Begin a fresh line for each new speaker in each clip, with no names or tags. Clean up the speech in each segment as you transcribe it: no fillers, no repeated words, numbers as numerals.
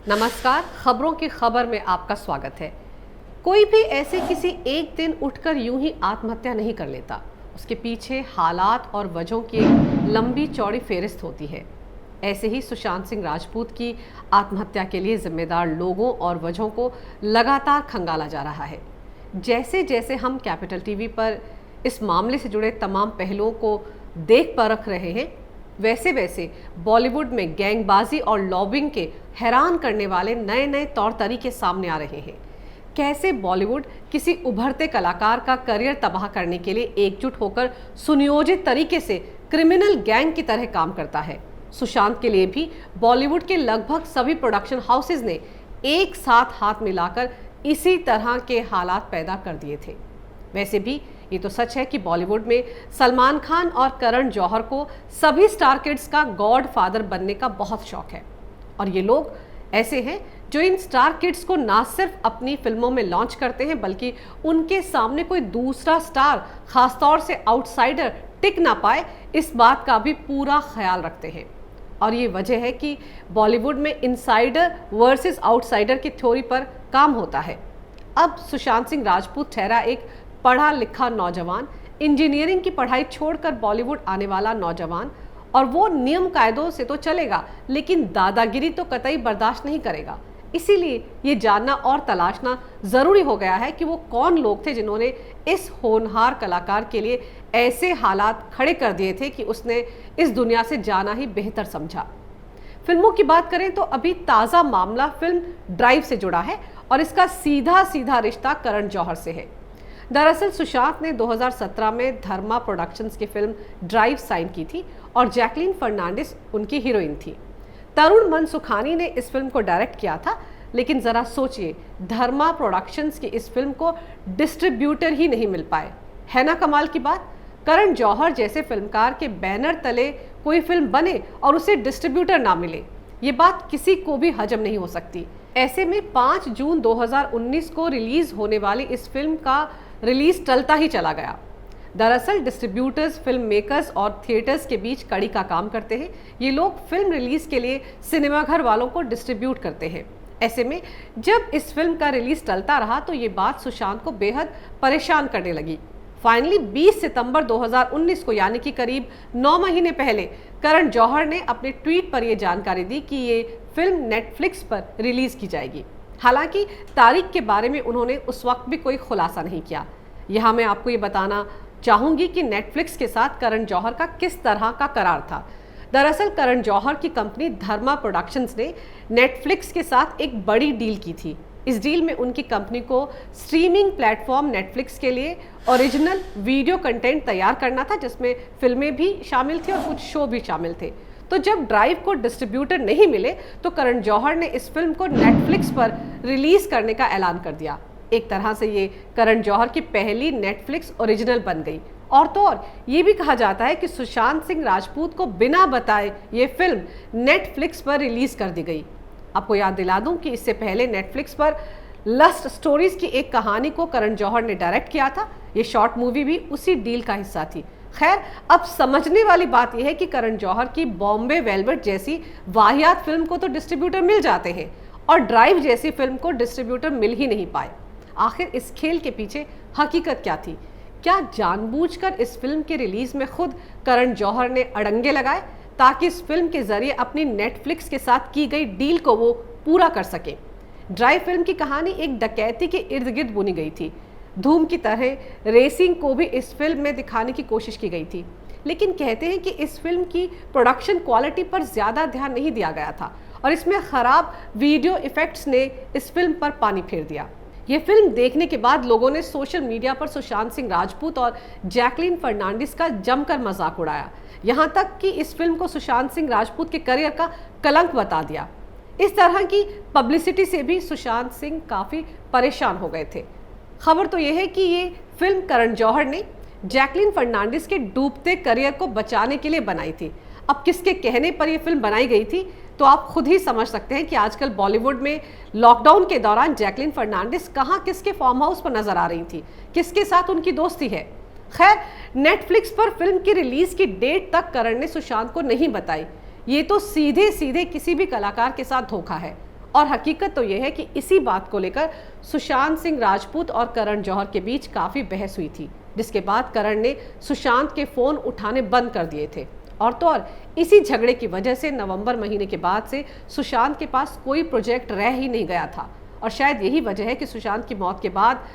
नमस्कार, खबरों की खबर में आपका स्वागत है। कोई भी ऐसे किसी एक दिन उठकर यूं ही आत्महत्या नहीं कर लेता। उसके पीछे हालात और वजहों की एक लंबी चौड़ी फेहरिस्त होती है। ऐसे ही सुशांत सिंह राजपूत की आत्महत्या के लिए जिम्मेदार लोगों और वजहों को लगातार खंगाला जा रहा है। जैसे जैसे हम कैपिटल टीवी पर इस मामले से जुड़े तमाम पहलुओं को देख परख रहे हैं, वैसे वैसे बॉलीवुड में गैंगबाजी और लॉबिंग के हैरान करने वाले नए नए तौर तरीके सामने आ रहे हैं। कैसे बॉलीवुड किसी उभरते कलाकार का करियर तबाह करने के लिए एकजुट होकर सुनियोजित तरीके से क्रिमिनल गैंग की तरह काम करता है। सुशांत के लिए भी बॉलीवुड के लगभग सभी प्रोडक्शन हाउसेज ने एक साथ हाथ मिलाकर इसी तरह के हालात पैदा कर दिए थे। वैसे भी ये तो सच है कि बॉलीवुड में सलमान खान और करण जौहर को सभी स्टार किड्स का गॉड फादर बनने का बहुत शौक है, और ये लोग ऐसे हैं जो इन स्टार किड्स को ना सिर्फ अपनी फिल्मों में लॉन्च करते हैं, बल्कि उनके सामने कोई दूसरा स्टार, खासतौर से आउटसाइडर, टिक ना पाए, इस बात का भी पूरा ख्याल रखते हैं। और ये वजह है कि बॉलीवुड में इनसाइडर वर्सेस आउटसाइडर की थ्योरी पर काम होता है। अब सुशांत सिंह राजपूत ठहरा एक पढ़ा लिखा नौजवान, इंजीनियरिंग की पढ़ाई छोड़कर बॉलीवुड आने वाला नौजवान, और वो नियम कायदों से तो चलेगा लेकिन दादागिरी तो कतई बर्दाश्त नहीं करेगा। इसीलिए ये जानना और तलाशना जरूरी हो गया है कि वो कौन लोग थे जिन्होंने इस होनहार कलाकार के लिए ऐसे हालात खड़े कर दिए थे कि उसने इस दुनिया से जाना ही बेहतर समझा। फिल्मों की बात करें तो अभी ताज़ा मामला फिल्म ड्राइव से जुड़ा है और इसका सीधा सीधा रिश्ता करण जौहर से है। दरअसल सुशांत ने 2017 में धर्मा प्रोडक्शंस की फिल्म ड्राइव साइन की थी और जैकलीन फर्नांडिस उनकी हीरोइन थी। तरुण मनसुखानी ने इस फिल्म को डायरेक्ट किया था, लेकिन जरा सोचिए, धर्मा प्रोडक्शंस की इस फिल्म को डिस्ट्रीब्यूटर ही नहीं मिल पाए। है ना कमाल की बात। करण जौहर जैसे फिल्मकार के बैनर तले कोई फिल्म बने और उसे डिस्ट्रीब्यूटर ना मिले, ये बात किसी को भी हजम नहीं हो सकती। ऐसे में 5 जून 2019 को रिलीज होने वाली इस फिल्म का रिलीज टलता ही चला गया। दरअसल डिस्ट्रीब्यूटर्स, फिल्म मेकर्स और थिएटर्स के बीच कड़ी का काम करते हैं। ये लोग फिल्म रिलीज के लिए सिनेमाघर वालों को डिस्ट्रीब्यूट करते हैं। ऐसे में जब इस फिल्म का रिलीज टलता रहा तो ये बात सुशांत को बेहद परेशान करने लगी। फाइनली 20 सितंबर 2019 को, यानी कि करीब 9 महीने पहले, करण जौहर ने अपने ट्वीट पर यह जानकारी दी कि ये फिल्म नेटफ्लिक्स पर रिलीज की जाएगी। हालांकि तारीख के बारे में उन्होंने उस वक्त भी कोई खुलासा नहीं किया। यहाँ मैं आपको ये बताना चाहूँगी कि नेटफ्लिक्स के साथ करण जौहर का किस तरह का करार था। दरअसल करण जौहर की कंपनी धर्मा प्रोडक्शंस ने नेटफ्लिक्स के साथ एक बड़ी डील की थी। इस डील में उनकी कंपनी को स्ट्रीमिंग प्लेटफॉर्म नेटफ्लिक्स के लिए ओरिजिनल वीडियो कंटेंट तैयार करना था, जिसमें फिल्में भी शामिल थी और कुछ शो भी शामिल थे। तो जब ड्राइव को डिस्ट्रीब्यूटर नहीं मिले तो करण जौहर ने इस फिल्म को नेटफ्लिक्स पर रिलीज करने का ऐलान कर दिया। एक तरह से ये करण जौहर की पहली नेटफ्लिक्स ओरिजिनल बन गई। और तो और ये भी कहा जाता है कि सुशांत सिंह राजपूत को बिना बताए ये फिल्म नेटफ्लिक्स पर रिलीज कर दी गई। आपको याद दिला दूं कि इससे पहले नेटफ्लिक्स पर लस्ट स्टोरीज की एक कहानी को करण जौहर ने डायरेक्ट किया था। ये शॉर्ट मूवी भी उसी डील का हिस्सा थी। खैर, अब समझने वाली बात यह है कि करण जौहर की बॉम्बे वेलवेट जैसी वाहियात फिल्म को तो डिस्ट्रीब्यूटर मिल जाते हैं और ड्राइव जैसी फिल्म को डिस्ट्रीब्यूटर मिल ही नहीं पाए। आखिर इस खेल के पीछे हकीकत क्या थी? क्या जानबूझकर इस फिल्म के रिलीज में खुद करण जौहर ने अड़ंगे लगाए ताकि इस फिल्म के जरिए अपनी नेटफ्लिक्स के साथ की गई डील को वो पूरा कर सके? ड्राइव फिल्म की कहानी एक डकैती के इर्द गिर्द बुनी गई थी। धूम की तरह रेसिंग को भी इस फिल्म में दिखाने की कोशिश की गई थी, लेकिन कहते हैं कि इस फिल्म की प्रोडक्शन क्वालिटी पर ज़्यादा ध्यान नहीं दिया गया था और इसमें ख़राब वीडियो इफ़ेक्ट्स ने इस फिल्म पर पानी फेर दिया। ये फिल्म देखने के बाद लोगों ने सोशल मीडिया पर सुशांत सिंह राजपूत और जैकलीन फर्नांडिस का जमकर मजाक उड़ाया, यहाँ तक कि इस फिल्म को सुशांत सिंह राजपूत के करियर का कलंक बता दिया। इस तरह की पब्लिसिटी से भी सुशांत सिंह काफ़ी परेशान हो गए थे। खबर तो यह है कि ये फिल्म करण जौहर ने जैकलीन फर्नांडिस के डूबते करियर को बचाने के लिए बनाई थी। अब किसके कहने पर यह फिल्म बनाई गई थी तो आप खुद ही समझ सकते हैं कि आजकल बॉलीवुड में लॉकडाउन के दौरान जैकलीन फर्नांडिस कहाँ किसके फार्म हाउस पर नजर आ रही थी, किसके साथ उनकी दोस्ती है। खैर, नेटफ्लिक्स पर फिल्म की रिलीज की डेट तक करण ने सुशांत को नहीं बताई। ये तो सीधे सीधे किसी भी कलाकार के साथ धोखा है। और हकीकत तो यह है कि इसी बात को लेकर सुशांत सिंह राजपूत और करण जौहर के बीच काफ़ी बहस हुई थी, जिसके बाद करण ने सुशांत के फ़ोन उठाने बंद कर दिए थे। और तो और इसी झगड़े की वजह से नवंबर महीने के बाद से सुशांत के पास कोई प्रोजेक्ट रह ही नहीं गया था। और शायद यही वजह है कि सुशांत की मौत के बाद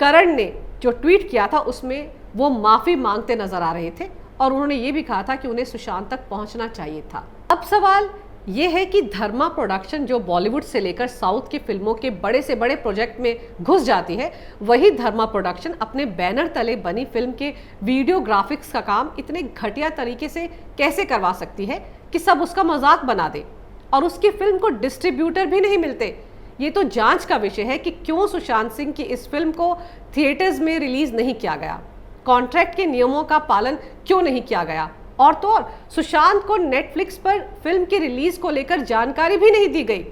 करण ने जो ट्वीट किया था उसमें वो माफ़ी मांगते नजर आ रहे थे और उन्होंने ये भी कहा था कि उन्हें सुशांत तक पहुंचना चाहिए था। अब सवाल ये है कि धर्मा प्रोडक्शन जो बॉलीवुड से लेकर साउथ की फिल्मों के बड़े से बड़े प्रोजेक्ट में घुस जाती है, वही धर्मा प्रोडक्शन अपने बैनर तले बनी फिल्म के वीडियो ग्राफिक्स का काम इतने घटिया तरीके से कैसे करवा सकती है कि सब उसका मजाक बना दे और उसकी फिल्म को डिस्ट्रीब्यूटर भी नहीं मिलते। ये तो जांच का विषय है कि क्यों सुशांत सिंह की इस फिल्म को थिएटर्स में रिलीज नहीं किया गया, कॉन्ट्रैक्ट के नियमों का पालन क्यों नहीं किया गया, और तो और सुशांत को नेटफ्लिक्स पर फिल्म की रिलीज को लेकर जानकारी भी नहीं दी गई।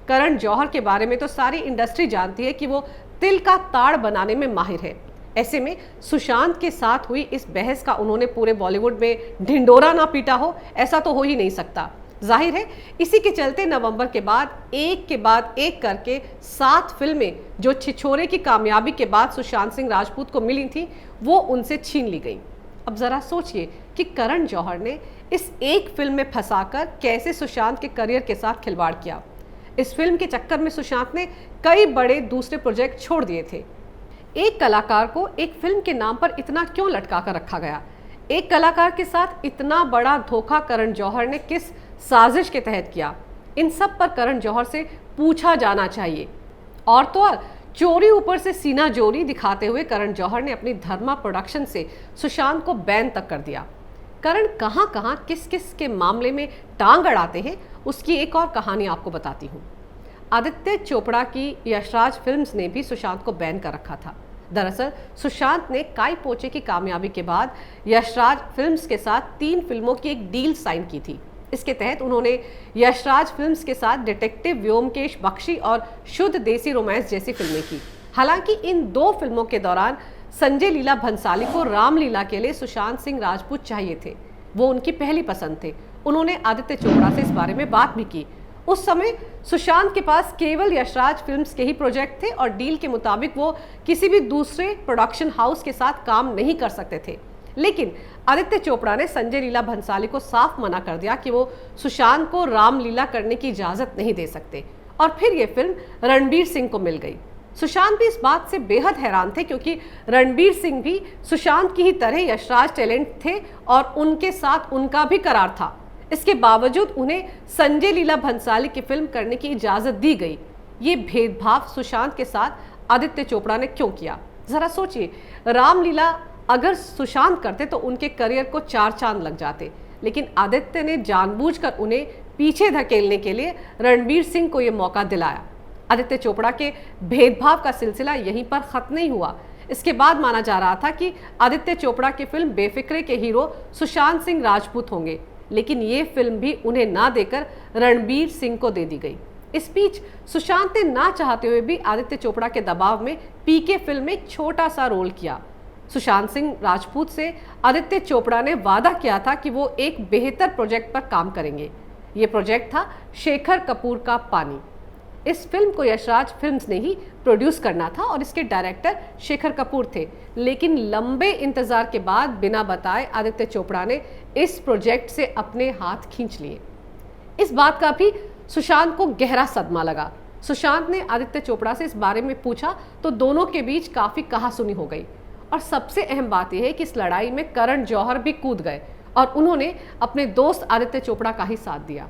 करण जौहर के बारे में तो सारी इंडस्ट्री जानती है कि वो तिल का ताड़ बनाने में माहिर है। ऐसे में सुशांत के साथ हुई इस बहस का उन्होंने पूरे बॉलीवुड में ढिंडोरा ना पीटा हो, ऐसा तो हो ही नहीं सकता। जाहिर है इसी के चलते नवंबर के बाद एक करके 7 फिल्में जो छिछोरे की कामयाबी के बाद सुशांत सिंह राजपूत को मिली थी वो उनसे छीन ली गई। अब जरा सोचिए कि करण जौहर ने इस एक फिल्म में फंसाकर कैसे सुशांत के करियर के साथ खिलवाड़ किया। इस फिल्म के चक्कर में सुशांत ने कई बड़े दूसरे प्रोजेक्ट छोड़ दिए थे। एक कलाकार को एक फिल्म के नाम पर इतना क्यों लटका कर रखा गया? एक कलाकार के साथ इतना बड़ा धोखा करण जौहर ने किस साजिश के तहत किया? इन सब पर करण जौहर से पूछा जाना चाहिए। और तो और चोरी ऊपर से सीना जोरी दिखाते हुए करण जौहर ने अपनी धर्मा प्रोडक्शन से सुशांत को बैन तक कर दिया। करण कहां किस किस के मामले में टांग अड़ाते हैं उसकी एक और कहानी आपको बताती हूँ। आदित्य चोपड़ा की यशराज फिल्म्स ने भी सुशांत को बैन कर रखा था। दरअसल सुशांत ने काई पोचे की कामयाबी के बाद यशराज फिल्म्स के साथ 3 फिल्मों की एक डील साइन की थी। इसके तहत उन्होंने यशराज फिल्म्स के साथ डिटेक्टिव व्योमकेश बख्शी और शुद्ध देसी रोमांस जैसी फिल्में की। हालांकि इन 2 फिल्मों के दौरान संजय लीला भंसाली को रामलीला के लिए सुशांत सिंह राजपूत चाहिए थे। वो उनकी पहली पसंद थे। उन्होंने आदित्य चोपड़ा से इस बारे में बात भी की। उस समय सुशांत के पास केवल यशराज फिल्म्स के ही प्रोजेक्ट थे और डील के मुताबिक वो किसी भी दूसरे प्रोडक्शन हाउस के साथ काम नहीं कर सकते थे। लेकिन आदित्य चोपड़ा ने संजय लीला भंसाली को साफ मना कर दिया कि वो सुशांत को रामलीला करने की इजाजत नहीं दे सकते और फिर ये फिल्म रणबीर सिंह को मिल गई। सुशांत भी इस बात से बेहद हैरान थे क्योंकि रणबीर सिंह भी सुशांत की ही तरह यशराज टैलेंट थे और उनके साथ उनका भी करार था। इसके बावजूद उन्हें संजय लीला भंसाली की फिल्म करने की इजाजत दी गई। ये भेदभाव सुशांत के साथ आदित्य चोपड़ा ने क्यों किया? जरा सोचिए, रामलीला अगर सुशांत करते तो उनके करियर को 4 चांद लग जाते, लेकिन आदित्य ने जानबूझकर उन्हें पीछे धकेलने के लिए रणबीर सिंह को यह मौका दिलाया। आदित्य चोपड़ा के भेदभाव का सिलसिला यहीं पर खत्म नहीं हुआ। इसके बाद माना जा रहा था कि आदित्य चोपड़ा की फिल्म बेफिक्रे के हीरो सुशांत सिंह राजपूत होंगे, लेकिन ये फिल्म भी उन्हें ना देकर रणबीर सिंह को दे दी गई। इस बीच सुशांत ने ना चाहते हुए भी आदित्य चोपड़ा के दबाव में पीके फिल्म में एक छोटा सा रोल किया। सुशांत सिंह राजपूत से आदित्य चोपड़ा ने वादा किया था कि वो एक बेहतर प्रोजेक्ट पर काम करेंगे। ये प्रोजेक्ट था शेखर कपूर का पानी। इस फिल्म को यशराज फिल्म्स ने ही प्रोड्यूस करना था और इसके डायरेक्टर शेखर कपूर थे, लेकिन लंबे इंतजार के बाद बिना बताए आदित्य चोपड़ा ने इस प्रोजेक्ट से अपने हाथ खींच लिए। इस बात का भी सुशांत को गहरा सदमा लगा। सुशांत ने आदित्य चोपड़ा से इस बारे में पूछा तो दोनों के बीच काफी कहासुनी हो गई और सबसे अहम बात यह है कि इस लड़ाई में करण जौहर भी कूद गए और उन्होंने अपने दोस्त आदित्य चोपड़ा का ही साथ दिया।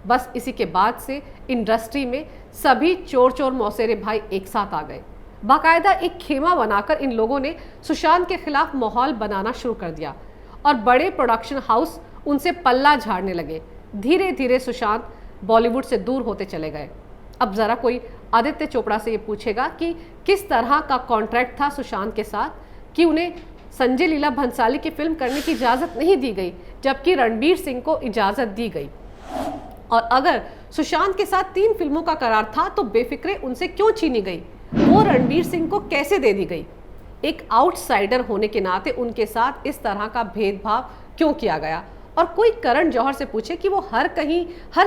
बस इसी के बाद से इंडस्ट्री में सभी चोर चोर मौसेरे भाई एक साथ आ गए। बाकायदा एक खेमा बनाकर इन लोगों ने सुशांत के खिलाफ माहौल बनाना शुरू कर दिया और बड़े प्रोडक्शन हाउस उनसे पल्ला झाड़ने लगे। धीरे धीरे सुशांत बॉलीवुड से दूर होते चले गए। अब जरा कोई आदित्य चोपड़ा से ये पूछेगा कि किस तरह का कॉन्ट्रैक्ट था सुशांत के साथ कि उन्हें संजय लीला भंसाली की फिल्म करने की इजाज़त नहीं दी गई जबकि रणबीर सिंह को इजाज़त दी गई। और अगर सुशांत के साथ 3 फिल्मों का करार था तो बेफिक्रे उनसे क्यों छीनी गई? वो रणबीर सिंह को कैसे दे दी गई? एक आउटसाइडर होने के नाते उनके साथ इस तरह का भेदभाव क्यों किया गया? और कोई करण जौहर से पूछे कि वो हर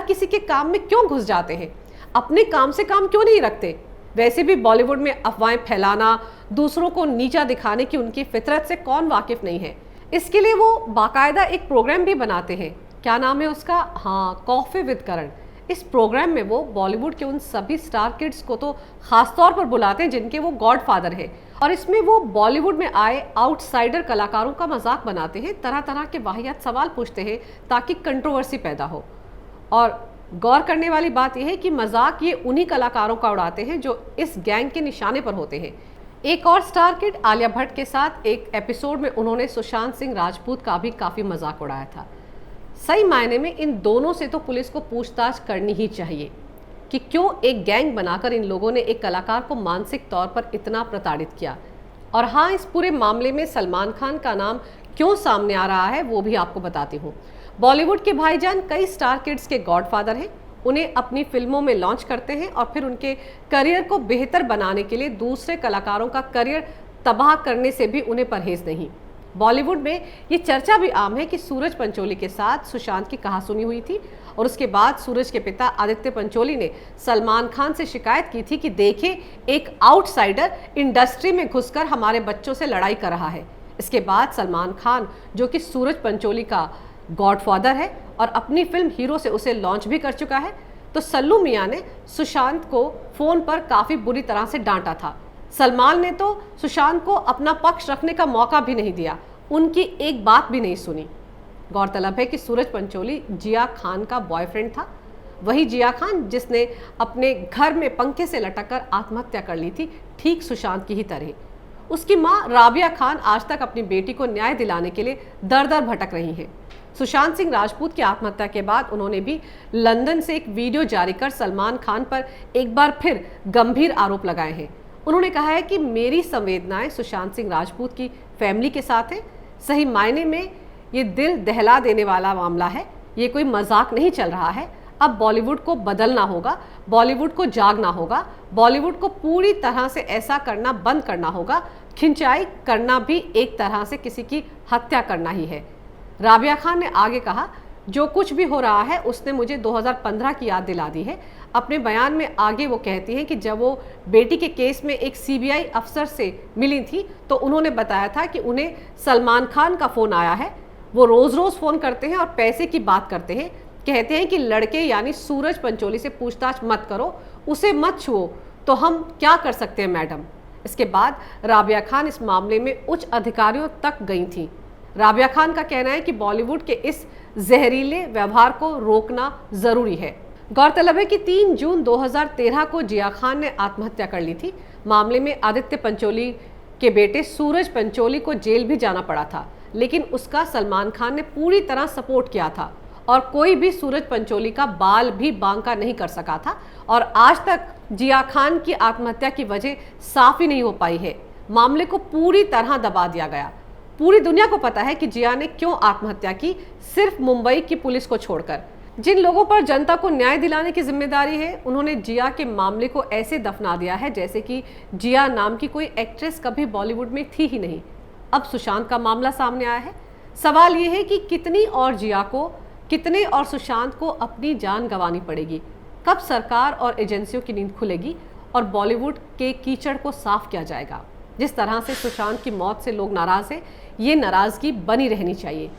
किसी के काम में क्यों घुस जाते हैं? अपने काम से काम क्यों नहीं रखते? वैसे भी बॉलीवुड में अफवाहें फैलाना, दूसरों को नीचा दिखाने की उनकी फितरत से कौन वाकिफ नहीं है। इसके लिए वो बाकायदा एक प्रोग्राम भी बनाते हैं। क्या नाम है उसका? हाँ, कॉफी विद करण। इस प्रोग्राम में वो बॉलीवुड के उन सभी स्टार किड्स को तो खास तौर पर बुलाते हैं जिनके वो गॉडफादर हैं, और इसमें वो बॉलीवुड में आए आउटसाइडर कलाकारों का मजाक बनाते हैं, तरह तरह के वाहियात सवाल पूछते हैं ताकि कंट्रोवर्सी पैदा हो। और गौर करने वाली बात यह है कि मजाक ये उन्हीं कलाकारों का उड़ाते हैं जो इस गैंग के निशाने पर होते हैं। एक और स्टार किड आलिया भट्ट के साथ एक एपिसोड में उन्होंने सुशांत सिंह राजपूत का भी काफ़ी मजाक उड़ाया था। सही मायने में इन दोनों से तो पुलिस को पूछताछ करनी ही चाहिए कि क्यों एक गैंग बनाकर इन लोगों ने एक कलाकार को मानसिक तौर पर इतना प्रताड़ित किया। और हाँ, इस पूरे मामले में सलमान खान का नाम क्यों सामने आ रहा है वो भी आपको बताती हूँ। बॉलीवुड के भाईजान कई स्टार किड्स के गॉडफादर हैं। उन्हें अपनी फिल्मों में लॉन्च करते हैं और फिर उनके करियर को बेहतर बनाने के लिए दूसरे कलाकारों का करियर तबाह करने से भी उन्हें परहेज नहीं। बॉलीवुड में ये चर्चा भी आम है कि सूरज पंचोली के साथ सुशांत की कहासुनी हुई थी और उसके बाद सूरज के पिता आदित्य पंचोली ने सलमान खान से शिकायत की थी कि देखें, एक आउटसाइडर इंडस्ट्री में घुसकर हमारे बच्चों से लड़ाई कर रहा है। इसके बाद सलमान खान, जो कि सूरज पंचोली का गॉडफादर है और अपनी फिल्म हीरो से उसे लॉन्च भी कर चुका है, तो सल्लू मियां ने सुशांत को फ़ोन पर काफ़ी बुरी तरह से डांटा था। सलमान ने तो सुशांत को अपना पक्ष रखने का मौका भी नहीं दिया, उनकी एक बात भी नहीं सुनी। गौरतलब है कि सूरज पंचोली जिया खान का बॉयफ्रेंड था, वही जिया खान जिसने अपने घर में पंखे से लटककर आत्महत्या कर ली थी, ठीक सुशांत की ही तरह। उसकी मां राबिया खान आज तक अपनी बेटी को न्याय दिलाने के लिए दर दर भटक रही हैं। सुशांत सिंह राजपूत की आत्महत्या के बाद उन्होंने भी लंदन से एक वीडियो जारी कर सलमान खान पर एक बार फिर गंभीर आरोप लगाए हैं। उन्होंने कहा है कि मेरी संवेदनाएं सुशांत सिंह राजपूत की फैमिली के साथ है। सही मायने में ये दिल दहला देने वाला मामला है, ये कोई मजाक नहीं चल रहा है। अब बॉलीवुड को बदलना होगा, बॉलीवुड को जागना होगा, बॉलीवुड को पूरी तरह से ऐसा करना बंद करना होगा। खिंचाई करना भी एक तरह से किसी की हत्या करना ही है। राबिया खान ने आगे कहा, जो कुछ भी हो रहा है उसने मुझे 2015 की याद दिला दी है। अपने बयान में आगे वो कहती हैं कि जब वो बेटी के केस में एक सीबीआई अफसर से मिली थी तो उन्होंने बताया था कि उन्हें सलमान खान का फ़ोन आया है। वो रोज़ रोज़ फ़ोन करते हैं और पैसे की बात करते हैं। कहते हैं कि लड़के यानी सूरज पंचोली से पूछताछ मत करो, उसे मत छुओ। तो हम क्या कर सकते हैं मैडम? इसके बाद राबिया खान इस मामले में उच्च अधिकारियों तक गई थी। राबिया खान का कहना है कि बॉलीवुड के इस जहरीले व्यवहार को रोकना ज़रूरी है। गौरतलब है कि 3 जून 2013 को जिया खान ने आत्महत्या कर ली थी। मामले में आदित्य पंचोली के बेटे सूरज पंचोली को जेल भी जाना पड़ा था, लेकिन उसका सलमान खान ने पूरी तरह सपोर्ट किया था और कोई भी सूरज पंचोली का बाल भी बांका नहीं कर सका था। और आज तक जिया खान की आत्महत्या की वजह साफ ही नहीं हो पाई है। मामले को पूरी तरह दबा दिया गया। पूरी दुनिया को पता है कि जिया ने क्यों आत्महत्या की, सिर्फ मुंबई की पुलिस को छोड़कर। जिन लोगों पर जनता को न्याय दिलाने की जिम्मेदारी है, उन्होंने जिया के मामले को ऐसे दफना दिया है जैसे कि जिया नाम की कोई एक्ट्रेस कभी बॉलीवुड में थी ही नहीं। अब सुशांत का मामला सामने आया है। सवाल ये है कि कितनी और जिया को, कितने और सुशांत को अपनी जान गंवानी पड़ेगी? कब सरकार और एजेंसियों की नींद खुलेगी और बॉलीवुड के कीचड़ को साफ किया जाएगा? जिस तरह से सुशांत की मौत से लोग नाराज हैं, ये नाराजगी बनी रहनी चाहिए।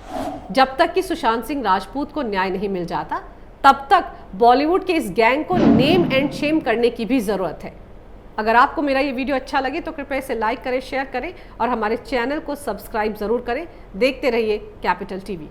जब तक कि सुशांत सिंह राजपूत को न्याय नहीं मिल जाता, तब तक बॉलीवुड के इस गैंग को नेम एंड शेम करने की भी ज़रूरत है। अगर आपको मेरा ये वीडियो अच्छा लगे तो कृपया इसे लाइक करें, शेयर करें और हमारे चैनल को सब्सक्राइब ज़रूर करें। देखते रहिए कैपिटल टीवी।